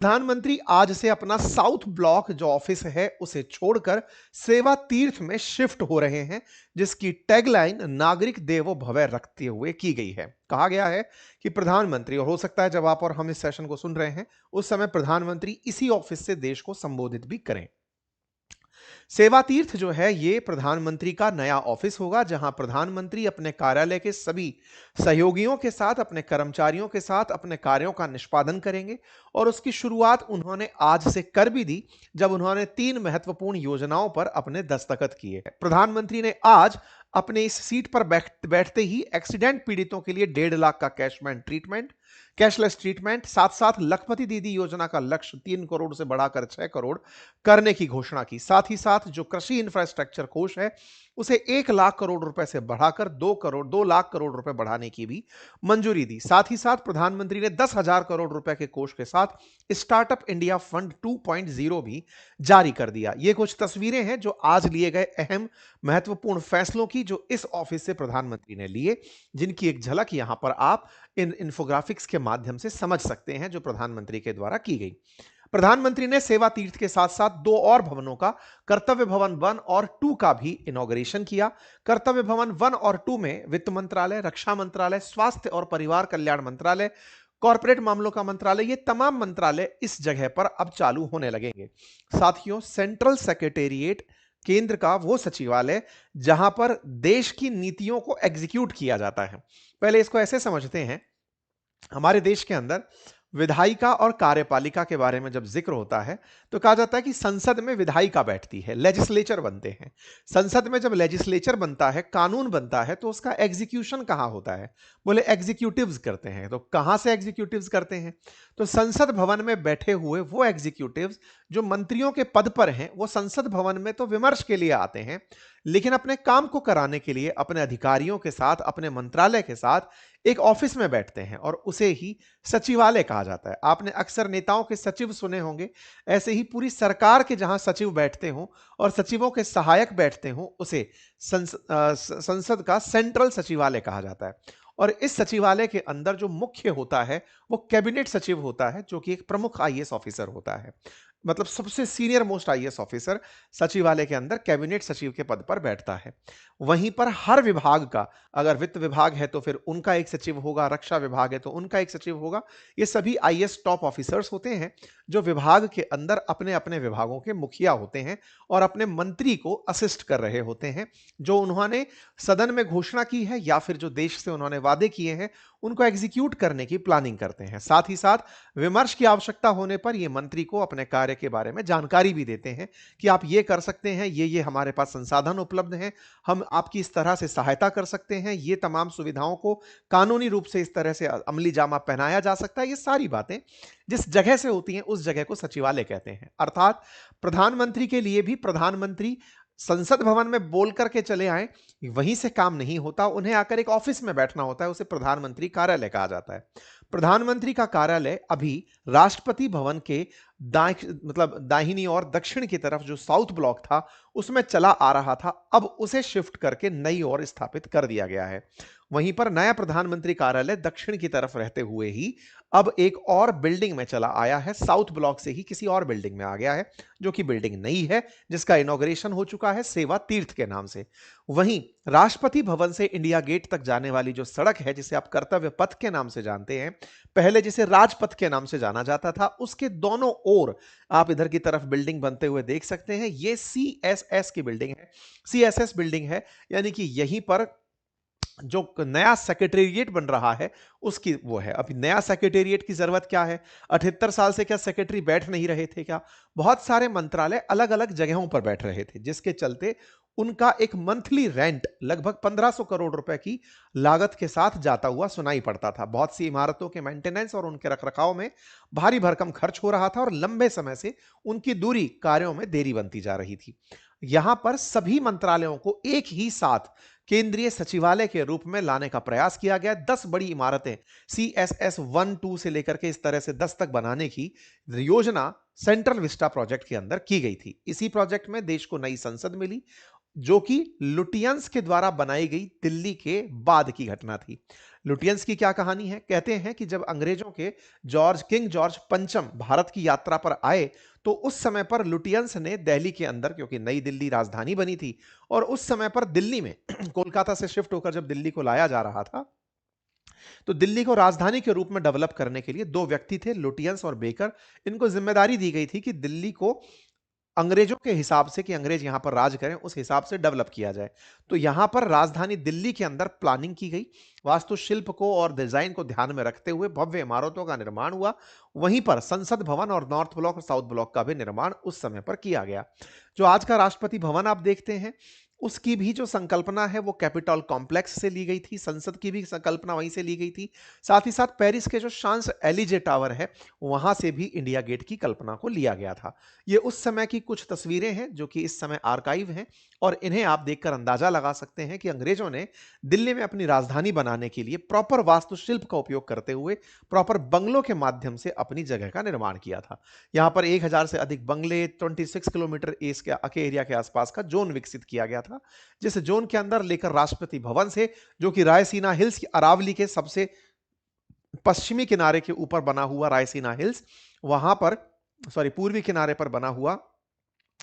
प्रधानमंत्री आज से अपना साउथ ब्लॉक जो ऑफिस है उसे छोड़कर सेवा तीर्थ में शिफ्ट हो रहे हैं, जिसकी टैगलाइन नागरिक देवो भव रखते हुए की गई है। कहा गया है कि प्रधानमंत्री, और हो सकता है जब आप और हम इस सेशन को सुन रहे हैं उस समय प्रधानमंत्री इसी ऑफिस से देश को संबोधित भी करें। सेवा तीर्थ जो है ये प्रधानमंत्री का नया ऑफिस होगा, जहां प्रधानमंत्री अपने कार्यालय के सभी सहयोगियों के साथ, अपने कर्मचारियों के साथ अपने कार्यों का निष्पादन करेंगे। और उसकी शुरुआत उन्होंने आज से कर भी दी, जब उन्होंने 3 महत्वपूर्ण योजनाओं पर अपने दस्तखत किए। प्रधानमंत्री ने आज अपने इस सीट पर बैठते ही एक्सीडेंट पीड़ितों के लिए 1.5 लाख का कैशलेस ट्रीटमेंट, साथ साथ लखपति दीदी योजना का लक्ष्य 3 करोड़ से बढ़ाकर 6 करोड़ करने की घोषणा की। साथ ही साथ जो कृषि इंफ्रास्ट्रक्चर कोष है उसे 1 लाख करोड़ रुपए से बढ़ाकर 2 लाख करोड़ रुपए बढ़ाने की भी मंजूरी दी। साथ ही साथ प्रधानमंत्री ने 10,000 करोड़ रुपए के कोष के साथ स्टार्टअप इंडिया फंड 2.0 भी जारी कर दिया। ये कुछ तस्वीरें हैं जो आज लिए गए अहम महत्वपूर्ण फैसलों की, जो इस ऑफिस से प्रधानमंत्री ने लिए, जिनकी एक झलक यहां पर आप इन इन्फोग्राफिक्स के माध्यम से समझ सकते हैं जो प्रधानमंत्री के द्वारा की गई। प्रधानमंत्री ने सेवा तीर्थ के साथ साथ 2 और भवनों का, कर्तव्य भवन 1 और 2 का भी इनॉग्रेशन किया। कर्तव्य भवन 1 और 2 में वित्त मंत्रालय, रक्षा मंत्रालय, स्वास्थ्य और परिवार कल्याण मंत्रालय, कॉर्पोरेट मामलों का मंत्रालय, ये तमाम मंत्रालय इस जगह पर अब चालू होने लगेंगे। साथियों, सेंट्रल सेक्रेटेरिएट, केंद्र का वो सचिवालय जहां पर देश की नीतियों को एग्जीक्यूट किया जाता है। पहले इसको ऐसे समझते हैं, हमारे देश के अंदर विधायिका और कार्यपालिका के बारे में जब जिक्र होता है तो कहा जाता है कि संसद में विधायिका बैठती है, लेजिस्लेचर बनते हैं। संसद में जब लेजिस्लेचर बनता है, कानून बनता है, तो उसका एग्जीक्यूशन कहां होता है? बोले एग्जीक्यूटिव्स करते हैं। तो कहां से एग्जीक्यूटिव्स करते हैं? तो संसद भवन में बैठे हुए वो एग्जीक्यूटिव्स जो मंत्रियों के पद पर हैं, वो संसद भवन में तो विमर्श के लिए आते हैं, लेकिन अपने काम को कराने के लिए अपने अधिकारियों के साथ, अपने मंत्रालय के साथ एक ऑफिस में बैठते हैं, और उसे ही सचिवालय कहा जाता है। आपने अक्सर नेताओं के सचिव सुने होंगे, ऐसे ही पूरी सरकार के जहां सचिव बैठते हों और सचिवों के सहायक बैठते हों, उसे संसद का सेंट्रल सचिवालय कहा जाता है। और इस सचिवालय के अंदर जो मुख्य होता है वो कैबिनेट सचिव होता है, जो कि एक प्रमुख आईएएस ऑफिसर होता है। मतलब सबसे सीनियर मोस्ट आईएएस ऑफिसर सचिवालय के अंदर कैबिनेट सचिव के पद पर बैठता है। वहीं पर हर विभाग का, अगर वित्त विभाग है तो फिर उनका एक सचिव होगा, रक्षा विभाग है तो उनका एक सचिव होगा। ये सभी आईएएस टॉप ऑफिसर्स होते हैं जो विभाग के अंदर अपने अपने विभागों के मुखिया होते हैं और अपने मंत्री को असिस्ट कर रहे होते हैं, जो उन्होंने सदन में घोषणा की है या फिर जो देश से उन्होंने वादे किए हैं उनको एग्जीक्यूट करने की प्लानिंग करते हैं। साथ ही साथ विमर्श की आवश्यकता होने पर ये मंत्री को अपने कार्य के बारे में जानकारी भी देते हैं कि आप ये कर सकते हैं, ये हमारे पास संसाधन उपलब्ध हैं, हम आपकी इस तरह से सहायता कर सकते हैं, ये तमाम सुविधाओं को कानूनी रूप से इस तरह से अमली जामा पहनाया जा सकता है। ये सारी बातें जिस जगह से होती हैं उस जगह को सचिवालय कहते हैं। अर्थात प्रधानमंत्री के लिए भी प्रधानमंत्री संसद भवन में बोल करके चले आए, वहीं से काम नहीं होता, उन्हें आकर एक ऑफिस में बैठना होता है, उसे प्रधानमंत्री कार्यालय कहा जाता है। प्रधानमंत्री का कार्यालय अभी राष्ट्रपति भवन के मतलब दाहिनी और दक्षिण की तरफ जो साउथ ब्लॉक था उसमें चला आ रहा था, अब उसे शिफ्ट करके नई ओर स्थापित कर दिया गया है। वहीं पर नया प्रधानमंत्री कार्यालय दक्षिण की तरफ रहते हुए ही अब एक और बिल्डिंग में चला आया है, साउथ ब्लॉक से ही किसी और बिल्डिंग में आ गया है, जो कि बिल्डिंग नई है, जिसका इनॉग्रेशन हो चुका है सेवा तीर्थ के नाम से। वहीं राष्ट्रपति भवन से इंडिया गेट तक जाने वाली जो सड़क है, जिसे आप कर्तव्य पथ के नाम से जानते हैं, पहले जिसे राजपथ के नाम से जाना जाता था, उसके दोनों ओर आप इधर की तरफ बिल्डिंग बनते हुए देख सकते हैं। ये सीएसएस की बिल्डिंग है, सीएसएस बिल्डिंग है, यानी कि यहीं पर जो नया सेक्रेटेरिएट बन रहा है उसकी वो है। अभी नया सेक्रेटेरिएट की जरूरत क्या है? 78 साल से क्या सेक्रेटरी बैठ नहीं रहे थे क्या? बहुत सारे मंत्रालय अलग अलग जगहों पर बैठ रहे थे, जिसके चलते उनका एक मंथली रेंट लगभग 1500 करोड़ रुपए की लागत के साथ जाता हुआ सुनाई पड़ता था। बहुत सी इमारतों के मेंटेनेंस और उनके रखरखाव में भारी भरकम खर्च हो रहा था और लंबे समय से उनकी दूरी कार्यों में देरी बनती जा रही थी। यहां पर सभी मंत्रालयों को एक ही साथ केंद्रीय सचिवालय के रूप में लाने का प्रयास किया गया। 10 बड़ी इमारतें सीएसएस 1-2 से लेकर के इस तरह से 10 तक बनाने की योजना सेंट्रल विस्टा प्रोजेक्ट के अंदर की गई थी। इसी प्रोजेक्ट में देश को नई संसद मिली जो कि लुटियंस के द्वारा बनाई गई दिल्ली के बाद की घटना थी। लुटियंस की क्या कहानी है? कहते हैं कि जब अंग्रेजों के किंग जॉर्ज पंचम भारत की यात्रा पर आए, तो उस समय पर लुटियंस ने दिल्ली के अंदर, क्योंकि नई दिल्ली राजधानी बनी थी, और उस समय पर दिल्ली में कोलकाता से शिफ्ट होकर जब दिल्ली को लाया जा रहा था, तो दिल्ली को राजधानी के रूप में डेवलप करने के लिए दो व्यक्ति थे, लुटियंस और बेकर। इनको जिम्मेदारी दी गई थी कि दिल्ली को अंग्रेजों के हिसाब से, कि अंग्रेज यहां पर राज करें, उस हिसाब से डेवलप किया जाए। तो यहां पर राजधानी दिल्ली के अंदर प्लानिंग की गई, वास्तुशिल्प को और डिजाइन को ध्यान में रखते हुए भव्य इमारतों का निर्माण हुआ। वहीं पर संसद भवन और नॉर्थ ब्लॉक और साउथ ब्लॉक का भी निर्माण उस समय पर किया गया। जो आज का राष्ट्रपति भवन आप देखते हैं, उसकी भी जो संकल्पना है वो कैपिटॉल कॉम्प्लेक्स से ली गई थी, संसद की भी संकल्पना वहीं से ली गई थी। साथ ही साथ पेरिस के जो शांस एलिजे टावर है, वहां से भी इंडिया गेट की कल्पना को लिया गया था। ये उस समय की कुछ तस्वीरें हैं जो कि इस समय आर्काइव हैं, और इन्हें आप देखकर अंदाजा लगा सकते हैं कि अंग्रेजों ने दिल्ली में अपनी राजधानी बनाने के लिए प्रॉपर वास्तुशिल्प का उपयोग करते हुए प्रॉपर बंगलों के माध्यम से अपनी जगह का निर्माण किया था। यहाँ पर 1000 से अधिक बंगले 26 किलोमीटर के एरिया के आसपास का जोन विकसित किया गया था, जिस जोन के अंदर लेकर राष्ट्रपति भवन से, जो कि रायसीना हिल्स की अरावली के सबसे पश्चिमी किनारे के ऊपर बना हुआ रायसीना हिल्स, वहां पर पूर्वी किनारे पर बना हुआ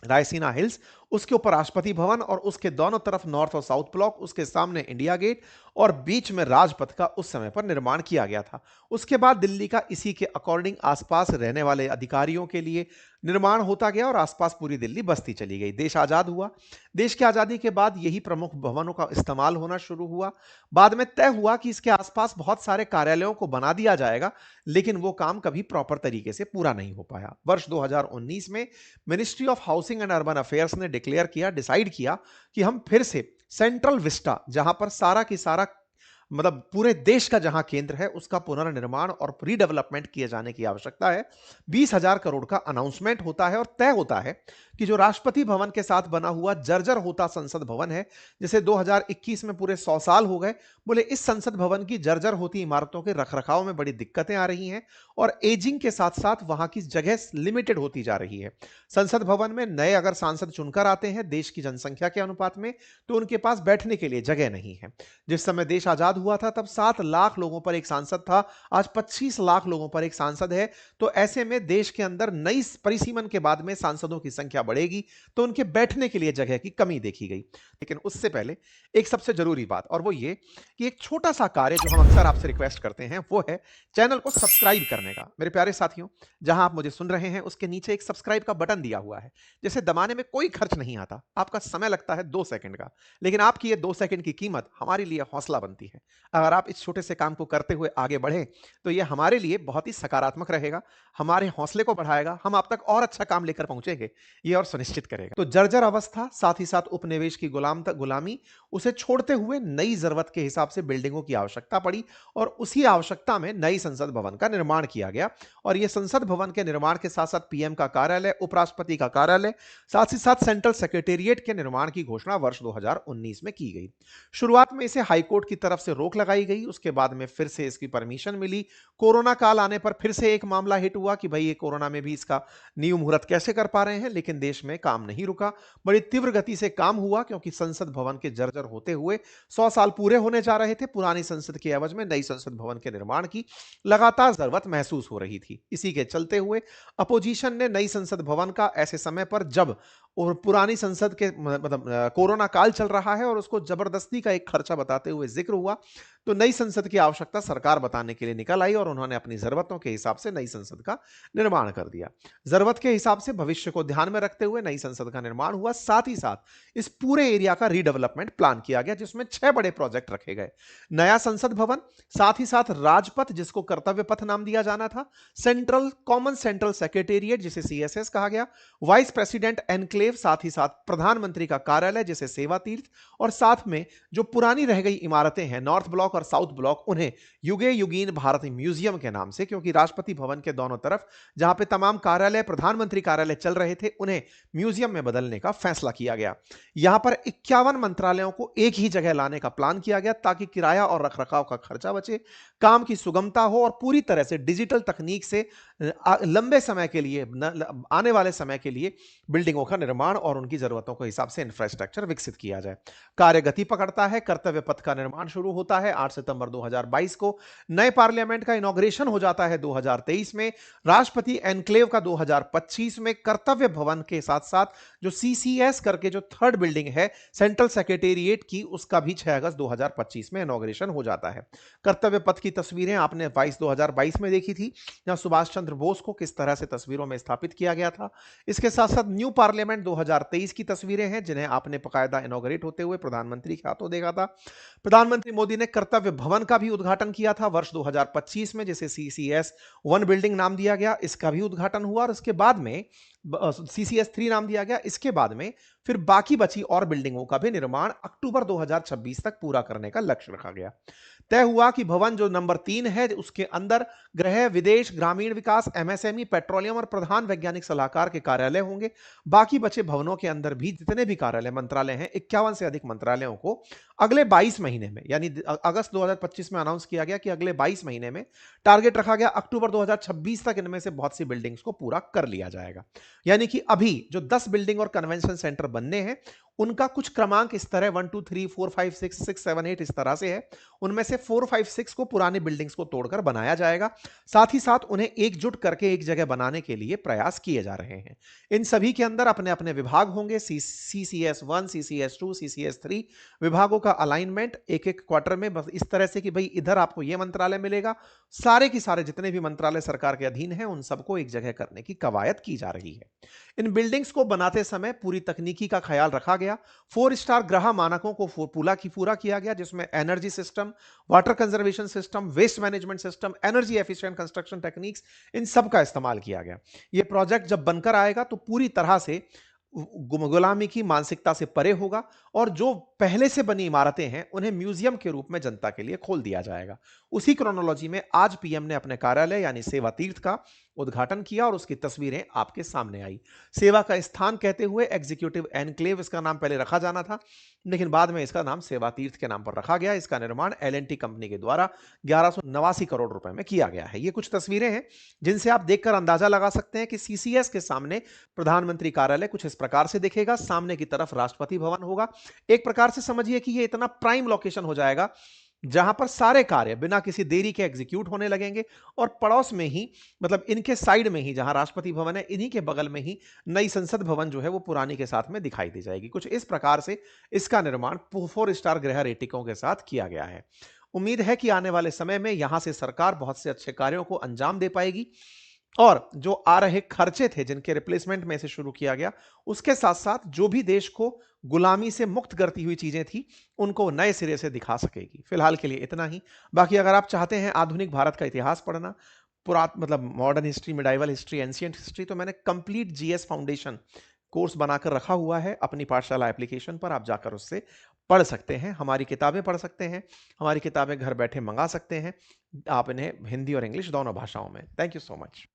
रायसीना हिल्स, उसके ऊपर राष्ट्रपति भवन, और उसके दोनों तरफ नॉर्थ और साउथ ब्लॉक, उसके सामने इंडिया गेट, और बीच में राजपथ का उस समय पर निर्माण किया गया था। उसके बाद दिल्ली का इसी के अकॉर्डिंग आसपास रहने वाले अधिकारियों के लिए निर्माण होता गया, और आसपास पूरी दिल्ली बसती चली गई। देश आजाद हुआ। देश की आजादी के बाद यही प्रमुख भवनों का इस्तेमाल होना शुरू हुआ। बाद में तय हुआ कि इसके आसपास बहुत सारे कार्यालयों को बना दिया जाएगा, लेकिन वो काम कभी प्रॉपर तरीके से पूरा नहीं हो पाया। वर्ष 2019 में ministry of housing and urban affairs ने डिसाइड किया कि हम फिर से सेंट्रल विस्टा, जहां पर सारा की सारा मतलब पूरे देश का जहां केंद्र है, उसका पुनर्निर्माण और रीडेवलपमेंट किए जाने की आवश्यकता है। 20,000 करोड़ का अनाउंसमेंट होता है, और तय होता है कि जो राष्ट्रपति भवन के साथ बना हुआ जर्जर होता संसद भवन है, जिसे 2021 में पूरे 100 साल हो गए, बोले इस संसद भवन की जर्जर होती इमारतों के रखरखाव में बड़ी दिक्कतें आ रही हैं, और एजिंग के साथ साथ वहां की जगह लिमिटेड होती जा रही है। संसद भवन में नए अगर सांसद चुनकर आते हैं देश की जनसंख्या के अनुपात में, तो उनके पास बैठने के लिए जगह नहीं है। जिस समय देश आजाद हुआ था, तब 7 लाख लोगों पर एक सांसद था, आज 25 लाख लोगों पर एक सांसद है। तो ऐसे में देश के अंदर नई परिसीमन के बाद में सांसदों की संख्या बढ़ेगी, तो उनके बैठने के लिए जगह की कमी देखी गई। लेकिन उससे पहले एक सबसे जरूरी बात, और वो ये कि एक छोटा सा कार्य जो हम अक्सर आपसे रिक्वेस्ट करते हैं, वो है चैनल को सब्सक्राइब करने का। मेरे प्यारे साथियों, जहां आप मुझे सुन रहे हैं उसके नीचे एक सब्सक्राइब का बटन दिया हुआ है, जिसे दबाने में कोई खर्च नहीं आता, आपका समय लगता है 2 सेकंड का, लेकिन आपकी ये 2 सेकंड की कीमत हमारे लिए हौसला बनती है। अगर आप इस छोटे से काम को करते हुए आगे बढ़े, तो ये हमारे लिए बहुत ही सकारात्मक रहेगा, हमारे हौसले को बढ़ाएगा, हम आप तक और अच्छा काम लेकर पहुंचेंगे, ये और सुनिश्चित करेगा। तो जर्जर अवस्था, साथ ही साथ उपनिवेश की गुलामी, उसे छोड़ते हुए नई जरूरत के हिसाब से बिल्डिंगों की आवश्यकता पड़ी, और उसी आवश्यकता में नई संसद भवन का निर्माण किया गया। और यह संसद भवन के निर्माण के साथ साथ पीएम का कार्यालय, उपराष्ट्रपति का कार्यालय, साथ ही साथ सेंट्रल सेक्रेटेरिएट के निर्माण की घोषणा वर्ष 2019 में की गई। शुरुआत में इसे हाईकोर्ट की तरफ से रोक लगाई गई, उसके बाद में फिर से इसकी परमिशन मिली। कोरोना काल आने पर फिर से एक मामला हिट हुआ कि भाई ये कोरोना में भी इसका नींव मुहूर्त कैसे कर पा रहे हैं, लेकिन देश में काम नहीं रुका, बड़ी तीव्र गति से काम हुआ, क्योंकि संसद भवन के जर्जर होते हुए 100 साल पूरे होने जा रहे थे। पुरानी संसद के एवज में नई संसद भवन के निर्माण की लगातार जरूरत महसूस हो रही थी। इसी के चलते हुए अपोजिशन ने नई संसद भवन का ऐसे समय पर, जब और पुरानी संसद के कोरोना काल चल रहा है और उसको जबरदस्ती का एक खर्चा बताते हुए जिक्र हुआ, तो नई संसद की आवश्यकता सरकार बताने के लिए निकल आई, और उन्होंने अपनी जरूरतों के हिसाब से नई संसद का निर्माण कर दिया। जरूरत के हिसाब से भविष्य को ध्यान में रखते हुए नई संसद का निर्माण हुआ। साथ ही साथ इस पूरे एरिया का रीडेवलपमेंट प्लान किया गया, जिसमें 6 बड़े प्रोजेक्ट रखे गए। नया संसद भवन, साथ ही साथ राजपथ जिसको कर्तव्य पथ नाम दिया जाना था, कॉमन सेंट्रल सेक्रेटेरिएट जिसे सीएसएस कहा गया, वाइस प्रेसिडेंट एनक्लेव, साथ ही साथ प्रधानमंत्री का कार्यालय जिसे सेवा तीर्थ, और साथ में जो पुरानी रह गई इमारतें हैं नॉर्थ ब्लॉक और साउथ ब्लॉक, उन्हें युगे युगीन भारत म्यूजियम के नाम से, क्योंकि राष्ट्रपति भवन के दोनों तरफ जहां पे तमाम कार्यालय, प्रधानमंत्री कार्यालय चल रहे थे, उन्हें म्यूजियम में बदलने का फैसला किया गया। यहां पर 51 मंत्रालयों को एक ही जगह लाने का प्लान किया गया, ताकि किराया और रखरखाव का खर्चा बचे, काम की सुगमता हो, और पूरी तरह से डिजिटल तकनीक से लंबे समय के लिए, आने वाले समय के लिए बिल्डिंगों का निर्माण निर्माण और उनकी जरूरतों के हिसाब से इंफ्रास्ट्रक्चर विकसित किया जाए। कार्य गति पकड़ता है, कर्तव्य पथ का निर्माण शुरू होता है 8 सितंबर 2022 को, नए पार्लियामेंट का इनॉग्रेशन हो जाता है 2023 में, राष्ट्रपति एनक्लेव का 2025 में, कर्तव्य भवन के साथ साथ जो सीसीएस करके जो थर्ड बिल्डिंग है सेंट्रल सेक्रेटेरिएट की, उसका भी 6 अगस्त 2025 में इनॉग्रेशन हो जाता है। कर्तव्य पथ की तस्वीरें आपने 2022 में देखी थी, जहां सुभाष चंद्र बोस को किस तरह से तस्वीरों में स्थापित किया गया था। इसके साथ साथ न्यू पार्लियामेंट 2023 की तस्वीरें हैं, जिन्हें आपने बकायदा इनॉग्रेट होते हुए प्रधानमंत्री के हाथों देखा था। प्रधानमंत्री मोदी ने कर्तव्य भवन का भी उद्घाटन किया था वर्ष 2025 में, जिसे सीसीएस 1 बिल्डिंग नाम दिया गया, इसका भी उद्घाटन हुआ और उसके बाद में सीसीएस 3 नाम दिया गया। इसके बाद में फिर बाकी बची और बिल्डिंगों का भी निर्माण अक्टूबर 2026 तक पूरा करने का लक्ष्य रखा गया। तय हुआ कि भवन जो नंबर 3 है उसके अंदर गृह, विदेश, ग्रामीण विकास, एमएसएमई, पेट्रोलियम और प्रधान वैज्ञानिक सलाहकार के कार्यालय होंगे। बाकी बचे भवनों के अंदर भी जितने भी कार्यालय, मंत्रालय हैं, 51 से अधिक मंत्रालयों को अगले 22 महीने में, यानी अगस्त 2025 में अनाउंस किया गया कि अगले 22 महीने में टारगेट रखा गया, अक्टूबर 2026 तक इनमें से बहुत सी बिल्डिंग्स को पूरा कर लिया जाएगा। यानी कि अभी जो 10 बिल्डिंग और कन्वेंशन सेंटर बनने हैं, उनका कुछ क्रमांक इस तरह 1 2 3 4 5 6 6 7 8 इस तरह से है। उनमें से 4 5 6 को पुरानी बिल्डिंग्स को तोड़कर बनाया जाएगा। साथ ही साथ उन्हें एकजुट करके एक जगह बनाने के लिए प्रयास किए जा रहे हैं। इन सभी के अंदर अपने अपने विभाग होंगे, सीसीएस 1, सीसीएस 2, सीसीएस 3। विभागों का अलाइनमेंट एक एक क्वार्टर में बस इस तरह से कि भाई इधर आपको यह मंत्रालय मिलेगा, सारे की सारे जितने भी मंत्रालय सरकार के अधीन हैं उन सबको एक जगह करने की कवायद की जा रही है। इन बिल्डिंग्स को बनाते समय पूरी तकनीकी का ख्याल रखा गया। 4 स्टार ग्रह मानकों को पूरा किया गया, जिसमें energy system, water conservation system, waste management system, energy efficient construction techniques, इन सब का इस्तेमाल किया गया। यह प्रोजेक्ट जब बनकर आएगा तो पूरी तरह से गुलामी की मानसिकता से परे होगा और जो पहले से बनी इमारतें हैं उन्हें म्यूजियम के रूप में जनता के लिए खोल दिया जाएगा। उसी क्रोनोलॉजी में आज पीएम ने अपने कार्यालय यानी सेवा तीर्थ का उद्घाटन किया और उसकी तस्वीरें आपके सामने आई। सेवा का स्थान कहते हुए एग्जीक्यूटिव एनक्लेव इसका नाम पहले रखा जाना था, लेकिन बाद में इसका नाम सेवा तीर्थ के नाम पर रखा गया। इसका निर्माण एल&टी कंपनी के द्वारा 1189 करोड़ रुपए में किया गया है। ये कुछ तस्वीरें हैं जिनसे आप देखकर अंदाजा लगा सकते हैं कि सीसीएस के सामने प्रधानमंत्री कार्यालय कुछ इस प्रकार से दिखेगा, सामने की तरफ राष्ट्रपति भवन होगा। एक प्रकार से समझिए कि ये इतना प्राइम लोकेशन हो जाएगा जहां पर सारे कार्य बिना किसी देरी के एग्जीक्यूट होने लगेंगे और पड़ोस में ही, मतलब इनके साइड में ही जहां राष्ट्रपति भवन है, इन्हीं के बगल में ही नई संसद भवन जो है वो पुरानी के साथ में दिखाई दे जाएगी। कुछ इस प्रकार से इसका निर्माण 4 स्टार गृह रेटिंगों के साथ किया गया है। उम्मीद है कि आने वाले समय में यहां से सरकार बहुत से अच्छे कार्यों को अंजाम दे पाएगी और जो आ रहे खर्चे थे जिनके रिप्लेसमेंट में से शुरू किया गया, उसके साथ साथ जो भी देश को गुलामी से मुक्त करती हुई चीजें थी उनको नए सिरे से दिखा सकेगी। फिलहाल के लिए इतना ही। बाकी अगर आप चाहते हैं आधुनिक भारत का इतिहास पढ़ना, मतलब modern history, medieval history, ancient history, तो मैंने कंप्लीट जीएस फाउंडेशन कोर्स बनाकर रखा हुआ है अपनी पाठशाला एप्लीकेशन पर। आप जाकर उससे पढ़ सकते हैं, हमारी किताबें पढ़ सकते हैं, हमारी किताबें घर बैठे मंगा सकते हैं। आप इन्हें हिंदी और इंग्लिश दोनों भाषाओं में। Thank you so much.